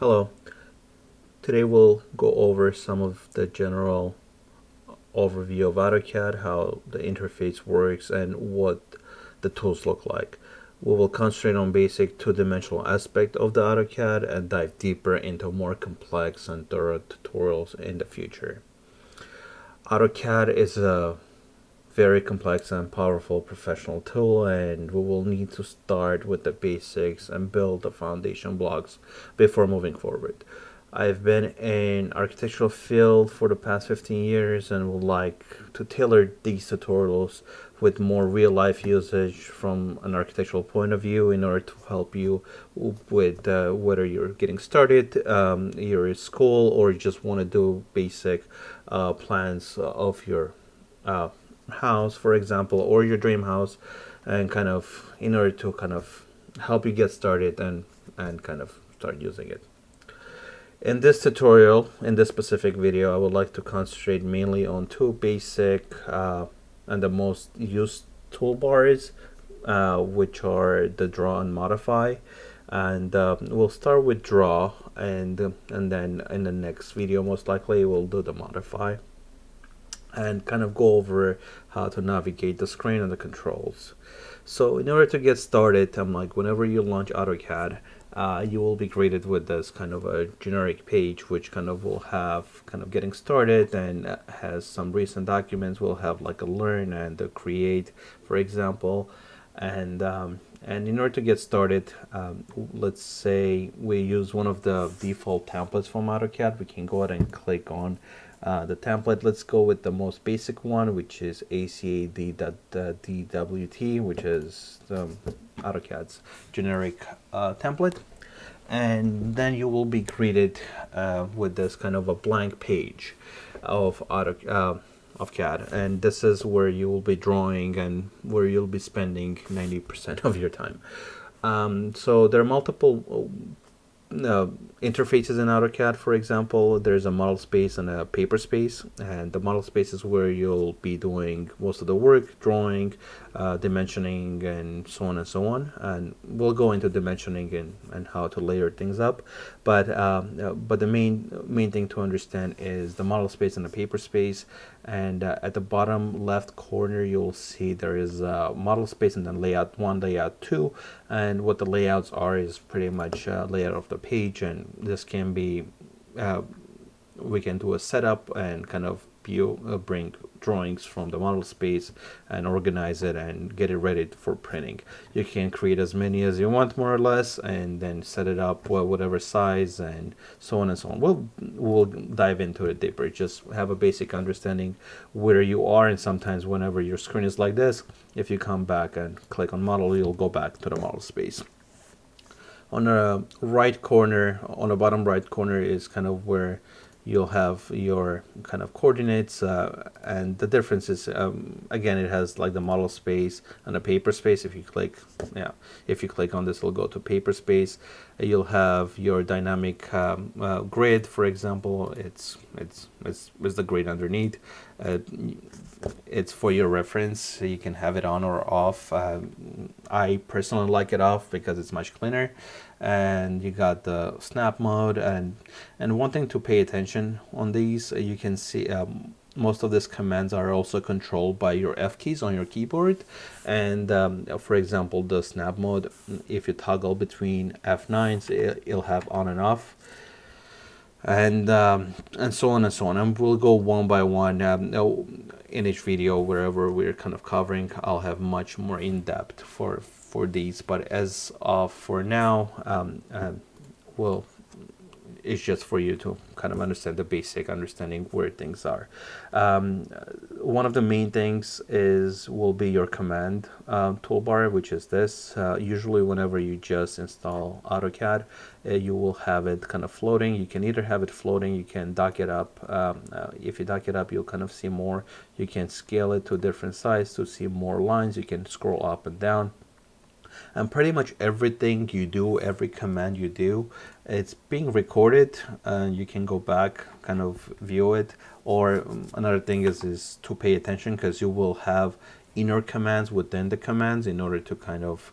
Hello. Today we'll go over some of the general overview of AutoCAD, how the interface works, and what the tools look like. We will concentrate on basic two-dimensional aspect of the AutoCAD and dive deeper into more complex and thorough tutorials in the future. AutoCAD is a very complex and powerful professional tool, and we will need to start with the basics and build the foundation blocks before moving forward. I've been in architectural field for the past 15 years and would like to tailor these tutorials with more real life usage from an architectural point of view in order to help you with whether you're getting started, you're in school, or you just want to do basic plans of your house, for example, or your dream house, and kind of in order to kind of help you get started and kind of start using it. In this tutorial, in this specific video, I would like to concentrate mainly on two basic and the most used toolbars, which are the draw and modify. And we'll start with draw, and then in the next video, most likely, we'll do the modify and kind of go over how to navigate the screen and the controls. So in order to get started, whenever you launch AutoCAD, you will be greeted with this kind of a generic page, which kind of will have kind of getting started and has some recent documents. We'll have like a learn and a create, for example. And in order to get started, let's say we use one of the default templates from AutoCAD. We can go ahead and click on the template. Let's go with the most basic one, which is ACAD.DWT, which is AutoCAD's generic template. And then you will be greeted with this kind of a blank page of CAD, and this is where you will be drawing and where you'll be spending 90% of your time. So there are multiple interfaces in AutoCAD. For example, there's a model space and a paper space, and the model space is where you'll be doing most of the work, drawing, dimensioning, and so on and so on. And we'll go into dimensioning and how to layer things up, but the main thing to understand is the model space and the paper space. And at the bottom left corner, you'll see there is a model space and then layout 1, layout 2, and what the layouts are is pretty much layout of the page. And this can be we can do a setup and kind of bring drawings from the model space and organize it and get it ready for printing. You can create as many as you want, more or less, and then set it up whatever size and so on and so on. We'll dive into it deeper. Just have a basic understanding where you are, and sometimes whenever your screen is like this, if you come back and click on model, you'll go back to the model space. On the right corner, on the bottom right corner, is kind of where you'll have your kind of coordinates, and the difference is again, it has like the model space and the paper space. If you click on this, it'll go to paper space. You'll have your dynamic grid, for example. It's the grid underneath. It's for your reference, so you can have it on or off. I personally like it off because it's much cleaner. And you got the snap mode, and one thing to pay attention on these, you can see most of these commands are also controlled by your F keys on your keyboard. And for example, the snap mode, if you toggle between F9s, it'll have on and off, and so on and so on. And we'll go one by one in each video. Wherever we're kind of covering, I'll have much more in depth for these, but as of for now, it's just for you to kind of understand the basic understanding where things are. One of the main things will be your command toolbar, which is this. Usually whenever you just install AutoCAD, you will have it kind of floating. You can either have it floating, you can dock it up. If you dock it up, you'll kind of see more. You can scale it to a different size to see more lines. You can scroll up and down. And pretty much everything you do, every command you do, it's being recorded, and you can go back, kind of view it. Or another thing is to pay attention, because you will have inner commands within the commands in order to kind of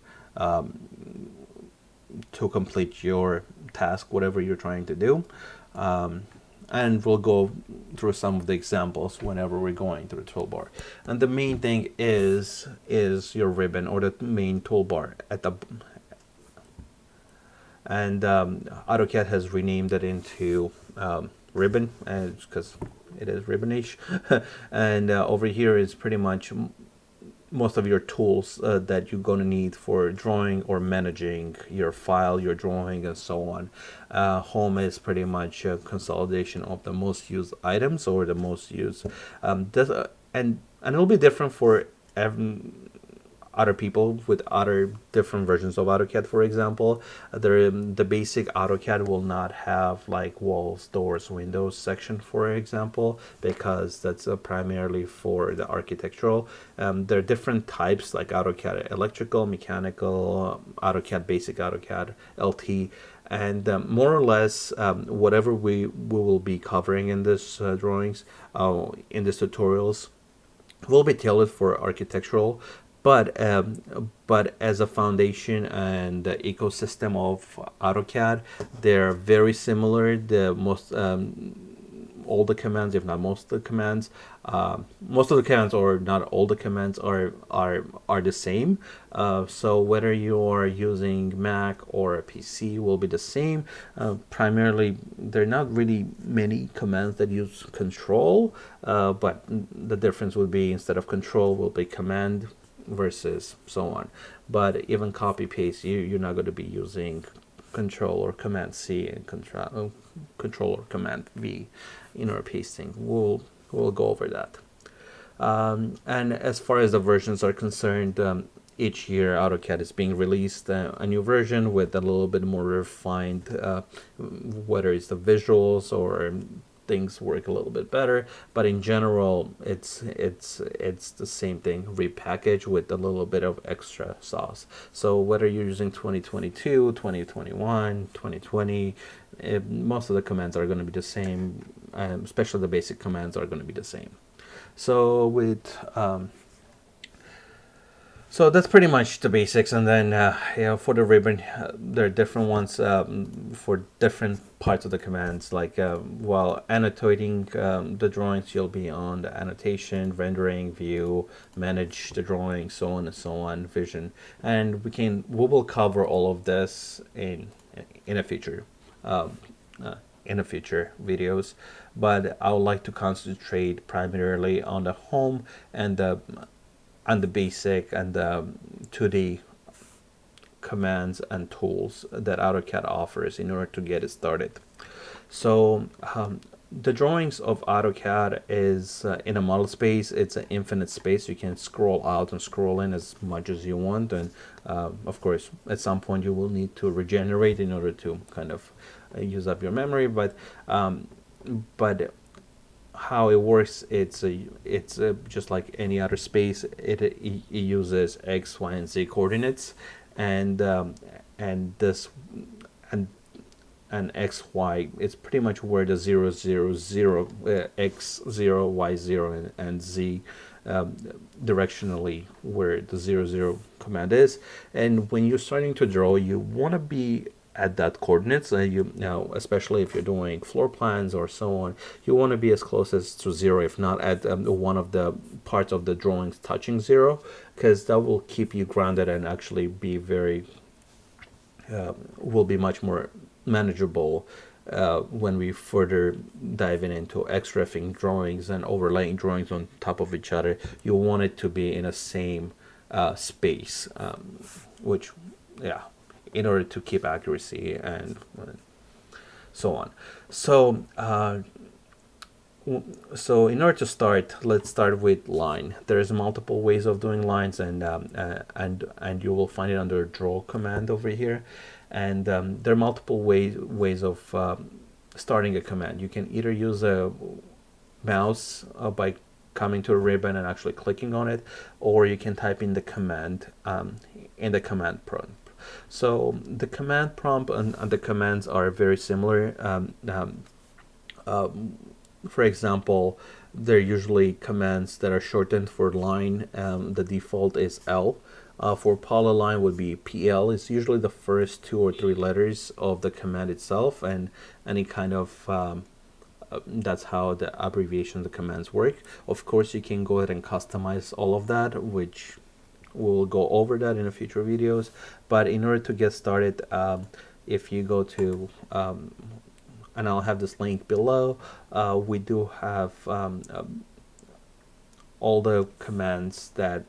to complete your task, whatever you're trying to do. And we'll go through some of the examples whenever we're going through the toolbar. And the main thing is your ribbon, or the main toolbar at the. And AutoCAD has renamed it into ribbon, because it is ribbonish. And over here is pretty much most of your tools that you're going to need for drawing or managing your file, your drawing, and so on. Home is pretty much a consolidation of the most used items, or the most used. And it'll be different for other people with other different versions of AutoCAD. For example, the basic AutoCAD will not have like walls, doors, windows section, for example, because that's primarily for the architectural. There are different types like AutoCAD electrical, mechanical, AutoCAD basic, AutoCAD LT, and more or less whatever we will be covering in this drawings, in this tutorials, will be tailored for architectural. But as a foundation and the ecosystem of AutoCAD, they're very similar. The most all the commands, if not most of the commands, most of the commands, or not all the commands, are the same. So whether you're using Mac or a PC, will be the same. Primarily, there are not really many commands that use control, but the difference would be, instead of control, will be command versus so on. But even copy paste, you're not going to be using control or command C and control or command V in our pasting. We'll go over that. And as far as the versions are concerned, each year AutoCAD is being released a new version with a little bit more refined, whether it's the visuals or things work a little bit better, but in general it's the same thing repackaged with a little bit of extra sauce. So whether you're using 2022, 2021, 2020, most of the commands are going to be the same, especially the basic commands are going to be the same. So with so that's pretty much the basics. And then for the ribbon, there are different ones for different parts of the commands. Like while annotating the drawings, you'll be on the annotation, rendering, view, manage the drawing, so on and so on, vision. And we will cover all of this in a future videos. But I would like to concentrate primarily on the home and the basic and the 2D commands and tools that AutoCAD offers in order to get it started. So the drawings of AutoCAD is in a model space. It's an infinite space. You can scroll out and scroll in as much as you want, and of course at some point you will need to regenerate in order to kind of use up your memory. But how it works, it's just like any other space. It uses X, Y, and Z coordinates, and this and X, Y, it's pretty much where the 0, 0, 0, X 0, Y 0, and Z directionally where the 0, 0 command is. And when you're starting to draw, you want to be at that coordinates, especially if you're doing floor plans or so on, you want to be as close as to 0, if not at one of the parts of the drawings touching 0, because that will keep you grounded and actually be will be much more manageable when we further dive into XREFing drawings and overlaying drawings on top of each other. You want it to be in a same space, which in order to keep accuracy and so on. So so in order to start, let's start with line. There's multiple ways of doing lines, and you will find it under draw command over here. And there are multiple ways of starting a command. You can either use a mouse by coming to a ribbon and actually clicking on it, or you can type in the command in the command prompt. So the command prompt and the commands are very similar. For example, they're usually commands that are shortened for line. The default is L For polyline would be PL. It's usually the first 2 or 3 letters of the command itself, and any kind of that's how the abbreviation of the commands work. Of course, you can go ahead and customize all of that, which we'll go over that in a future videos. But in order to get started, if you go to and I'll have this link below, we do have all the commands that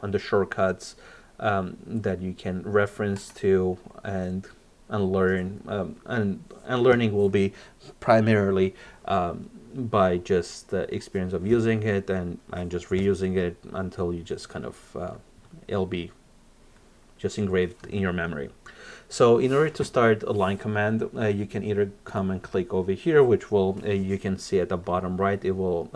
and the shortcuts that you can reference to and learn, and learning will be primarily by just the experience of using it and just reusing it until you just kind of it'll be just engraved in your memory. So in order to start a line command, you can either come and click over here, which will you can see at the bottom right, it will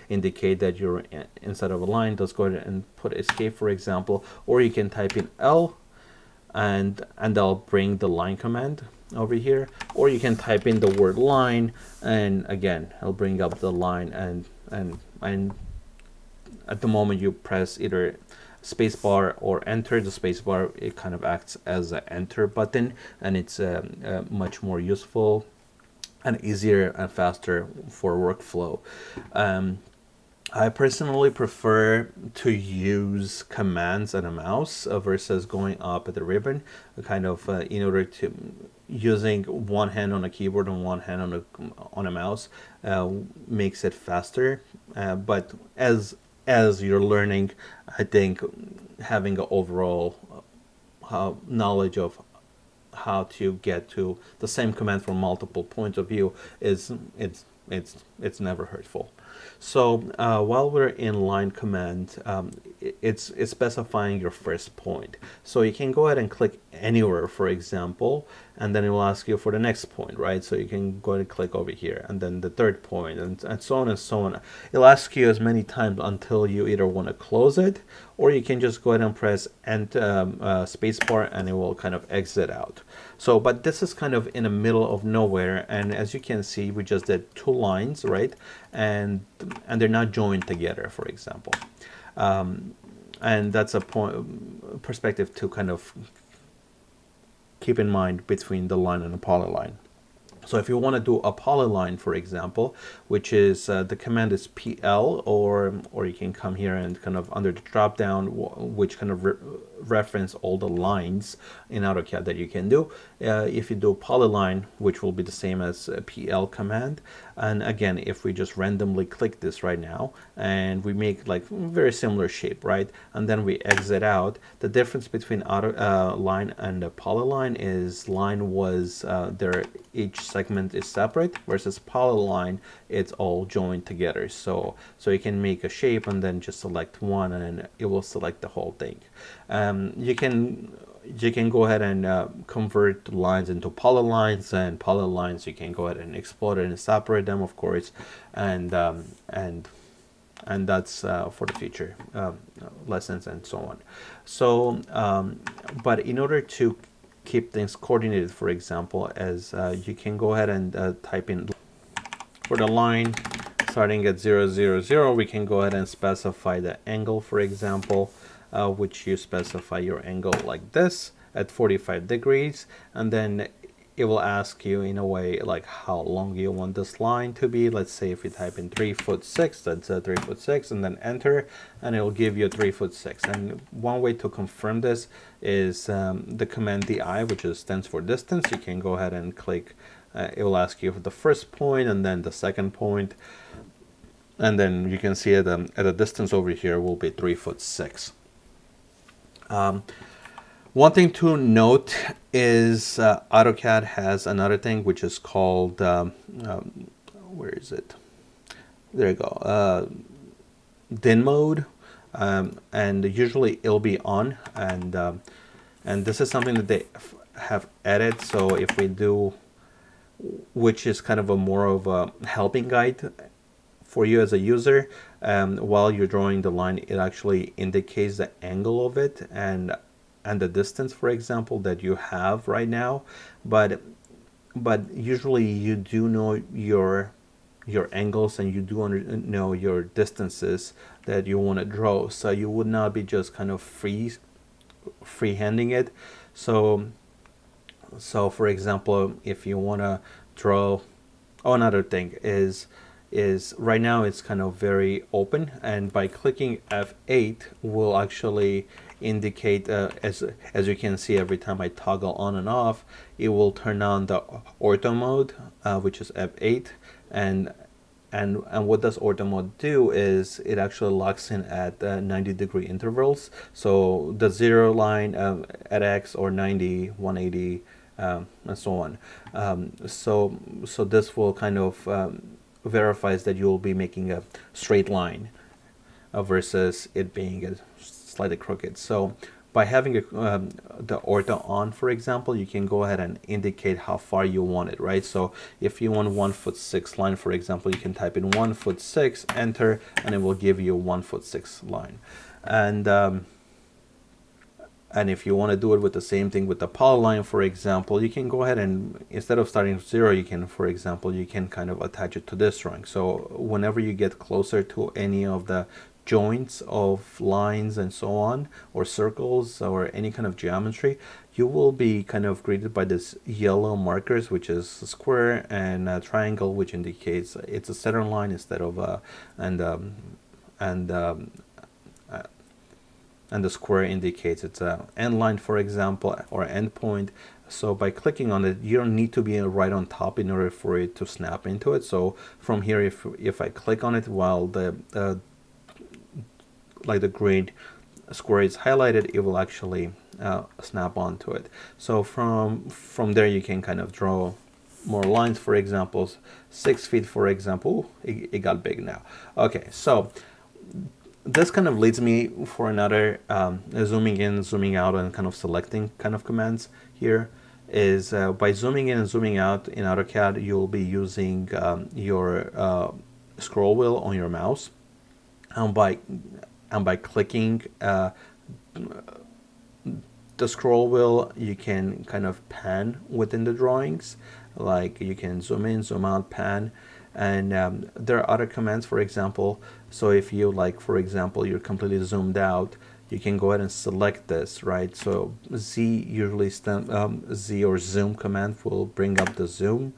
indicate that you're inside of a line. Just go ahead and put escape, for example, or you can type in L and I'll bring the line command over here, or you can type in the word line, and again I'll bring up the line, and at the moment you press either spacebar or enter. The spacebar, it kind of acts as an enter button, and it's much more useful and easier and faster for workflow. I personally prefer to use commands and a mouse versus going up at the ribbon, kind of in order to using one hand on a keyboard and one hand on a mouse makes it faster. But as you're learning, I think having an overall knowledge of how to get to the same command from multiple points of view is it's never hurtful. So while we're in line command, it's specifying your first point. So you can go ahead and click anywhere, for example, and then it will ask you for the next point, right? So you can go ahead and click over here, and then the third point, and so on and so on. It'll ask you as many times until you either want to close it, or you can just go ahead and press spacebar, and it will kind of exit out. So, but this is kind of in the middle of nowhere, and as you can see, we just did 2 lines, right? And they're not joined together, for example. And that's a perspective to kind of keep in mind between the line and the polyline. So if you want to do a polyline, for example, which is the command is PL, or you can come here and kind of under the drop down, which kind of reference all the lines in AutoCAD that you can do. If you do polyline, which will be the same as PL command, and again, if we just randomly click this right now and we make like very similar shape, right, and then we exit out, the difference between line and the polyline is line was each segment is separate, versus polyline it's all joined together. So you can make a shape and then just select one, and it will select the whole thing. You can go ahead and convert lines into polylines, and polylines you can go ahead and export it and separate them, of course, and that's for the future lessons and so on. So but in order to keep things coordinated, for example, as you can go ahead and type in for the line starting at 0, 0, 0, we can go ahead and specify the angle, for example, which you specify your angle like this at 45 degrees, and then it will ask you in a way like how long you want this line to be. Let's say if you type in 3'6", that's 3'6", and then enter, and it will give you 3'6". And one way to confirm this is the command DI, which stands for distance. You can go ahead and click. It will ask you for the first point and then the second point, and then you can see at a distance over here will be 3'6". One thing to note is AutoCAD has another thing which is called where is it? There you go. DIN mode, and usually it'll be on, and this is something that they have added. So if we do, which is kind of a more of a helping guide for you as a user, while you're drawing the line, it actually indicates the angle of it and the distance, for example, that you have right now. But usually you do know your angles, and you do know your distances that you want to draw. So you would not be just kind of free freehanding it. So for example, if you want to draw, oh, another thing is right now it's kind of very open, and by clicking F8 will actually indicate, as you can see, every time I toggle on and off, it will turn on the ortho mode, which is F8, and what does ortho mode do is it actually locks in at 90-degree intervals. So the 0 line at X, or 90, 180, and so on. So this will kind of verifies that you'll be making a straight line versus it being slightly crooked. So by having the ortho on, for example, you can go ahead and indicate how far you want it, right? So if you want 1'6" line, for example, you can type in 1'6", enter, and it will give you a 1'6" line. And if you want to do it with the same thing with the polyline, for example, you can go ahead and, instead of starting with 0, you can, for example, you can kind of attach it to this drawing. So whenever you get closer to any of the joints of lines and so on, or circles, or any kind of geometry, you will be kind of greeted by this yellow markers, which is a square, and a triangle, which indicates it's a center line instead of and the square indicates it's a end line, for example, or end point. So by clicking on it, you don't need to be right on top in order for it to snap into it. So from here, if I click on it while the like the green square is highlighted, it will actually snap onto it. So from there, you can kind of draw more lines. For example, 6 feet, for example. Ooh, it got big now. Okay, so this kind of leads me for another zooming in, zooming out, and kind of selecting kind of commands here. Is by zooming in and zooming out in AutoCAD, you'll be using your scroll wheel on your mouse, and by clicking the scroll wheel, you can kind of pan within the drawings. Like you can zoom in, zoom out, pan. And there are other commands, for example. So if you, like, for example, you're completely zoomed out, you can go ahead and select this, right? So Z usually Z or zoom command will bring up the zoom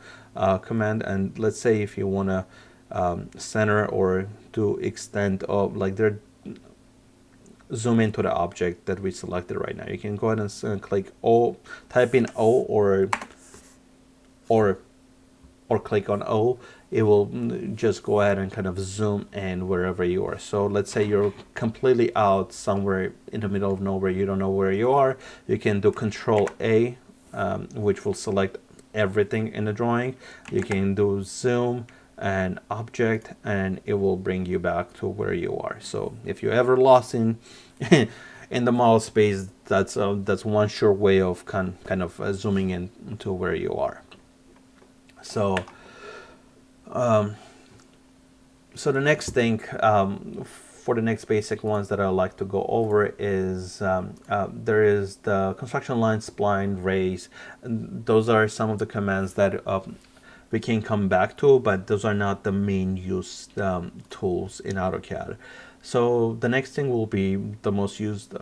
command. And let's say if you want to center or do extent of, like, there, zoom into the object that we selected right now, you can go ahead and click O, type in O, or click on O. It will just go ahead and kind of zoom in wherever you are. So let's say you're completely out somewhere in the middle of nowhere, you don't know where you are, you can do Control A, which will select everything in the drawing. You can do zoom and object, and it will bring you back to where you are. So if you're ever lost in in the model space, that's one sure way of kind of zooming in to where you are. So so the next thing, for the next basic ones that I'd like to go over is there is the construction line, spline, raise. And those are some of the commands that we can come back to, but those are not the main use tools in AutoCAD. So the next thing will be, the most used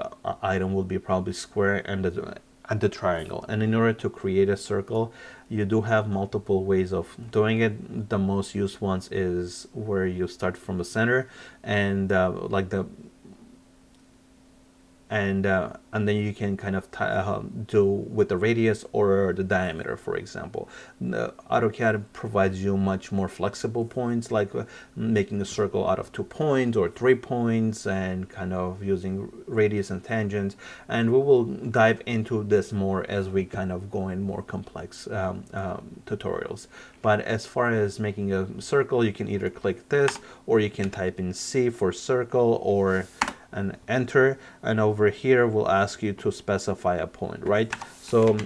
item will be probably square and the triangle. And in order to create a circle, you do have multiple ways of doing it. The most used ones is where you start from the center, and like the and then you can kind of do with the radius or the diameter, for example. AutoCAD provides you much more flexible points, like making a circle out of 2 points or 3 points, and kind of using radius and tangents. And we will dive into this more as we kind of go in more complex tutorials. But as far as making a circle, you can either click this, or you can type in C for circle, or and enter, and over here we'll ask you to specify a point, right? So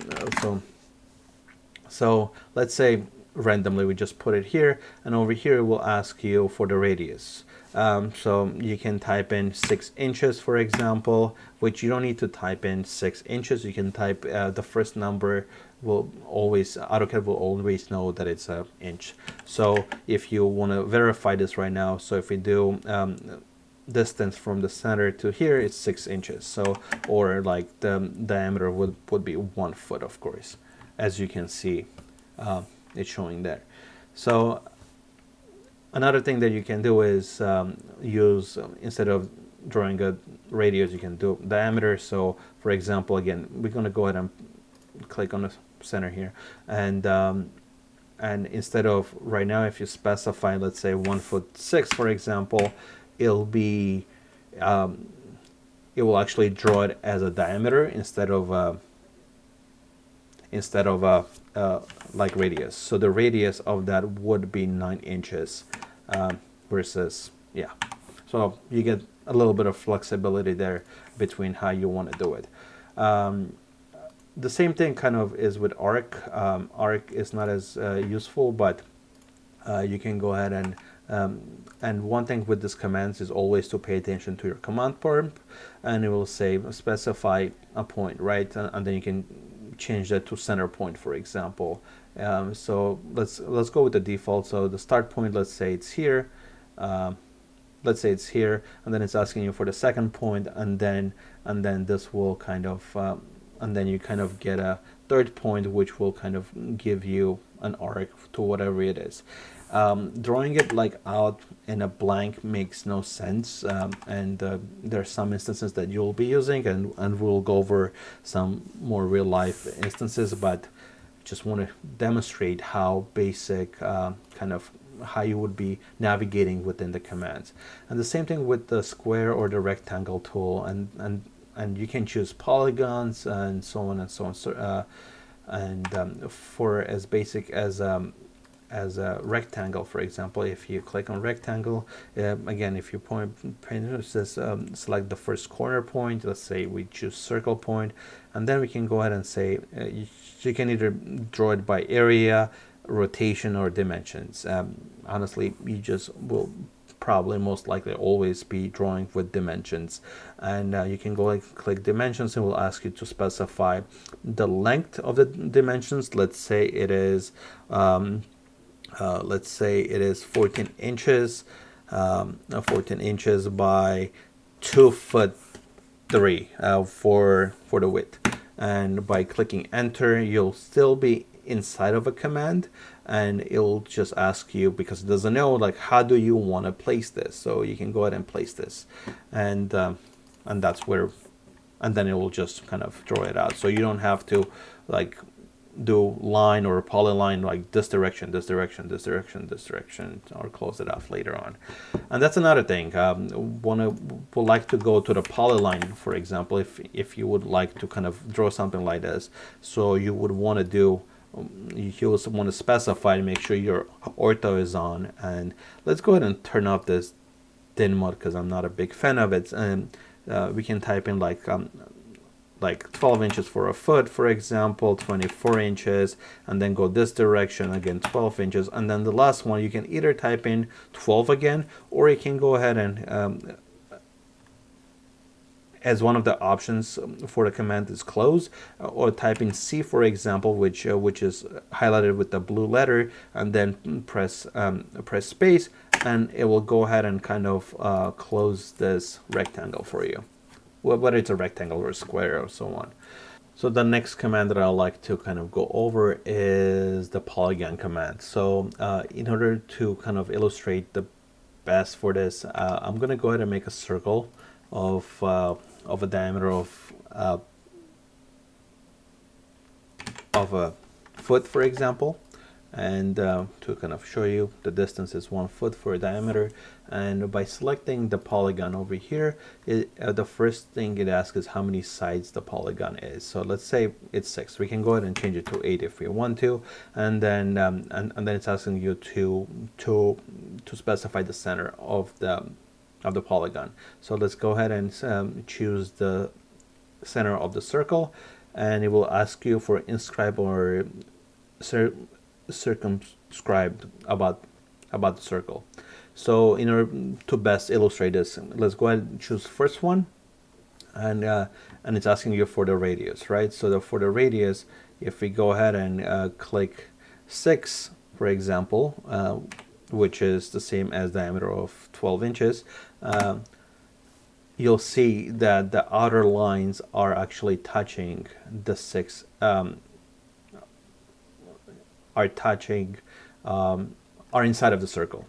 let's say randomly we just put it here, and over here we'll ask you for the radius. So you can type in 6 inches, for example, which you don't need to type in 6 inches. You can type the first number. Will always, AutoCAD will always know that it's an inch. So if you want to verify this right now, so if we do distance from the center to here is 6 inches. So, or like the diameter would be 1 foot, of course, as you can see, it's showing there. So another thing that you can do is use, instead of drawing a radius, you can do diameter. So for example, again, we're going to go ahead and click on the center here, and instead of right now, if you specify, let's say 1'6", for example, it'll be it will actually draw it as a diameter instead of like radius. So the radius of that would be 9 inches versus, yeah. So you get a little bit of flexibility there between how you want to do it. The same thing kind of is with arc. Arc is not as useful, but you can go ahead and one thing with this commands is always to pay attention to your command prompt, and it will say specify a point, right? And then you can change that to center point, for example. So let's go with the default. So the start point, let's say it's here. Let's say it's here, and then it's asking you for the second point, and then this will kind of and then you kind of get a third point, which will kind of give you an arc to whatever it is. Drawing it like out in a blank makes no sense, and there are some instances that you'll be using, and we'll go over some more real life instances, but just want to demonstrate how basic kind of how you would be navigating within the commands. And the same thing with the square or the rectangle tool, and you can choose polygons and so on and so on. So, for as basic as a rectangle, for example, if you click on rectangle, again, if you it says select the first corner point. Let's say we choose circle point, and then we can go ahead and say you can either draw it by area, rotation, or dimensions. Honestly, you just will probably most likely always be drawing with dimensions, and you can go and click dimensions, and will ask you to specify the length of the dimensions. Let's say it is 14 inches, 14 inches by 2'3" for the width. And by clicking enter, you'll still be inside of a command, and it'll just ask you, because it doesn't know, like, how do you want to place this. So you can go ahead and place this, and that's where, and then it will just kind of draw it out. So you don't have to like do line or polyline like this direction, this direction, this direction, this direction, or close it off later on. And that's another thing. Would like to go to the polyline, for example, if you would like to kind of draw something like this. So you would want to do, you also want to specify to make sure your ortho is on. And let's go ahead and turn off this thin mode, because I'm not a big fan of it. And we can type in like 12 inches for a foot, for example, 24 inches, and then go this direction, again 12 inches, and then the last one you can either type in 12 again, or you can go ahead and as one of the options for the command is close, or type in C, for example, which is highlighted with the blue letter, and then press space, and it will go ahead and kind of close this rectangle for you, whether it's a rectangle or a square or so on. So the next command that I'd like to kind of go over is the Polygon Command. So in order to kind of illustrate the best for this, I'm going to go ahead and make a circle of a diameter of a foot, for example. And to kind of show you, the distance is 1 foot for a diameter. And by selecting the polygon over here, the first thing it asks is how many sides the polygon is. So let's say it's 6. We can go ahead and change it to 8 if we want to. And then it's asking you to specify the center of the polygon. So let's go ahead and choose the center of the circle, and it will ask you for inscribe or circumscribed about the circle. So in order to best illustrate this, let's go ahead and choose first one, and it's asking you for the radius, right? So for the radius, if we go ahead and click 6, for example, which is the same as diameter of 12 inches, you'll see that the outer lines are actually touching the six, are touching, are inside of the circle.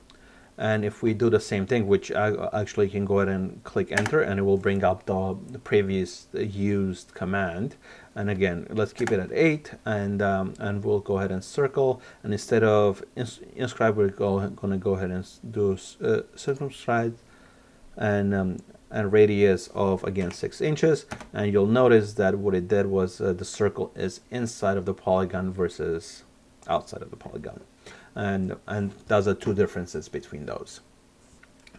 And if we do the same thing, which actually can go ahead and click enter, and it will bring up the previous used command. And again, let's keep it at 8, and we'll go ahead and circle. And instead of inscribe, we're going to go ahead and do circumscribe, and radius of, again, 6 inches. And you'll notice that what it did was the circle is inside of the polygon versus outside of the polygon. And those are two differences between those.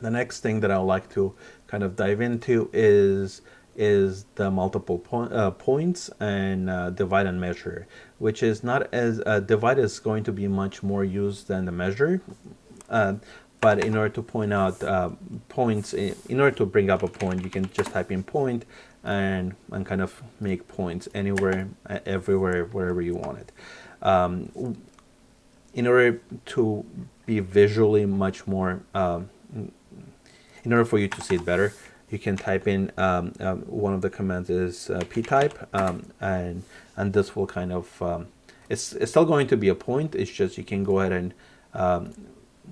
The next thing that I would like to kind of dive into is the multiple points and divide and measure, which is not as divide is going to be much more used than the measure. But in order to point out points, in order to bring up a point, you can just type in point and kind of make points anywhere, everywhere, wherever you want it. In order to be visually much more, in order for you to see it better, you can type in one of the commands is p-type, and this will kind of, it's still going to be a point. It's just you can go ahead and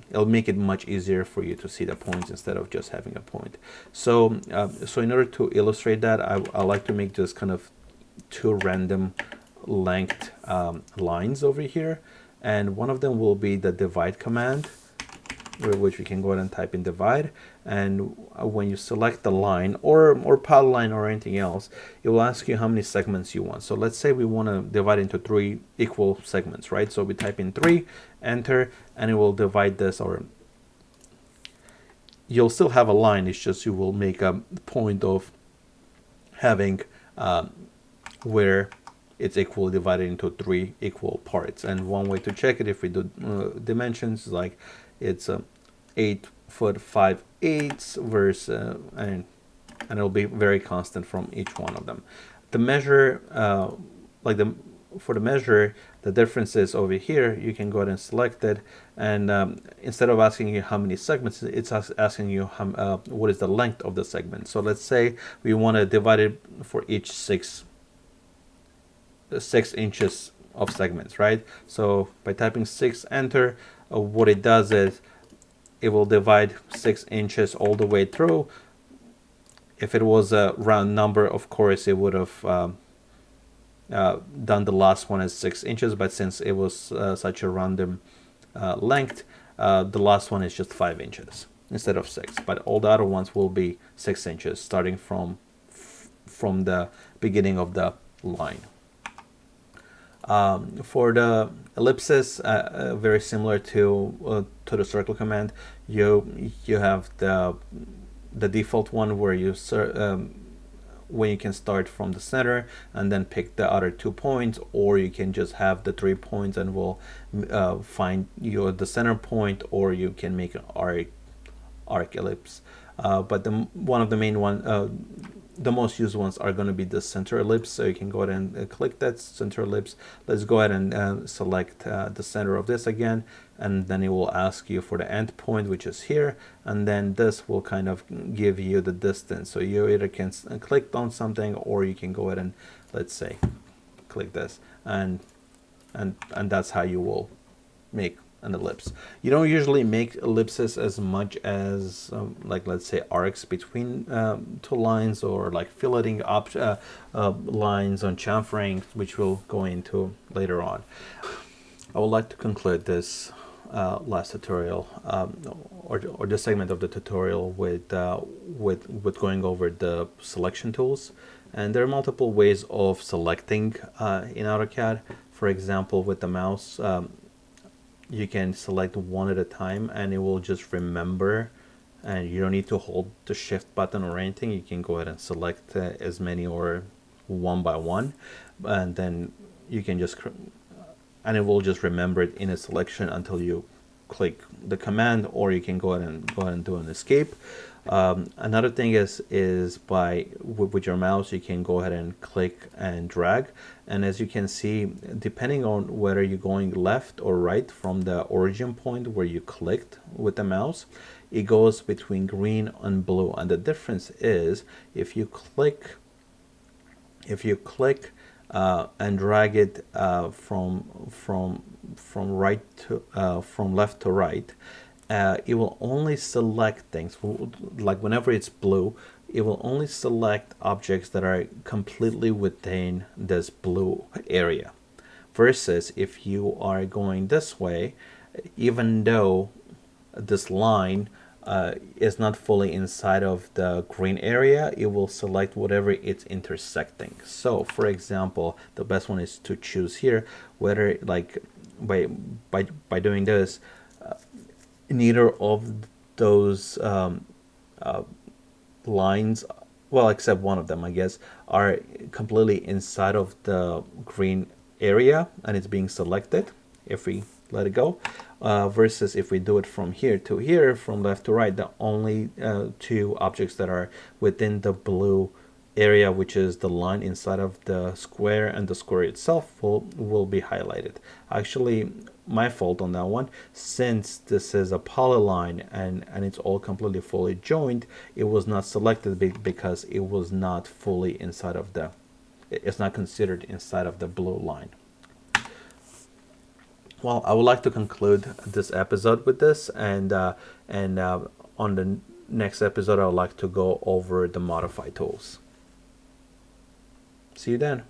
it'll make it much easier for you to see the points instead of just having a point. So so in order to illustrate that, I like to make just kind of two random length lines over here. And one of them will be the divide command, which we can go ahead and type in divide. And when you select the line or polyline or anything else, it will ask you how many segments you want. So let's say we want to divide into 3 equal segments, right? So we type in 3, enter, and it will divide this, or you'll still have a line. It's just you will make a point of having where it's equally divided into 3 equal parts. And one way to check it, if we do dimensions, like it's 8 foot 5/8 versus and it'll be very constant from each one of them. The measure, for the measure, the difference is over here. You can go ahead and select it, and instead of asking you how many segments, it's asking you how, what is the length of the segment. So let's say we want to divide it for each 6 inches of segments, right? So by typing 6, enter, what it does is it will divide 6 inches all the way through. If it was a round number, of course it would have done the last one as 6 inches, but since it was such a random length, the last one is just 5 inches instead of 6. But all the other ones will be 6 inches starting from the beginning of the line. For the ellipses, very similar to the circle command, you have the default one where you when you can start from the center and then pick the other 2 points, or you can just have the 3 points and will find the center point, or you can make an arc ellipse. But one of the main the most used ones are going to be the center ellipse. So you can go ahead and click that center ellipse. Let's go ahead and select the center of this again, and then it will ask you for the end point, which is here, and then this will kind of give you the distance. So you either can click on something, or you can go ahead and, let's say, click this, and that's how you will make an ellipse. You don't usually make ellipses as much as like, let's say, arcs between 2 lines, or like filleting lines on chamfering, which we'll go into later on. I would like to conclude this last tutorial, or this segment of the tutorial, with going over the selection tools. And there are multiple ways of selecting in AutoCAD. For example, with the mouse, you can select one at a time, and it will just remember, and you don't need to hold the shift button or anything. You can go ahead and select as many, or one by one, and then you can just, and it will just remember it in a selection until you click the command, or you can go ahead and do an escape. Another thing is by with your mouse you can go ahead and click and drag, and as you can see, depending on whether you're going left or right from the origin point where you clicked with the mouse, it goes between green and blue. And the difference is if you click and drag it from right to from left to right, it will only select things. Like whenever it's blue, it will only select objects that are completely within this blue area. Versus if you are going this way, even though this line is not fully inside of the green area, it will select whatever it's intersecting. So for example, the best one is to choose here whether, like, by doing this, neither of those lines, well, except one of them, I guess, are completely inside of the green area and it's being selected if we let it go. Versus if we do it from here to here, from left to right, the only two objects that are within the blue area, which is the line inside of the square and the square itself, will be highlighted. Actually, my fault on that one. Since this is a polyline and it's all completely fully joined, it was not selected because it was not fully inside of the, it's not considered inside of the blue line. Well, I would like to conclude this episode with this, and on the next episode I would like to go over the modify tools. See you then.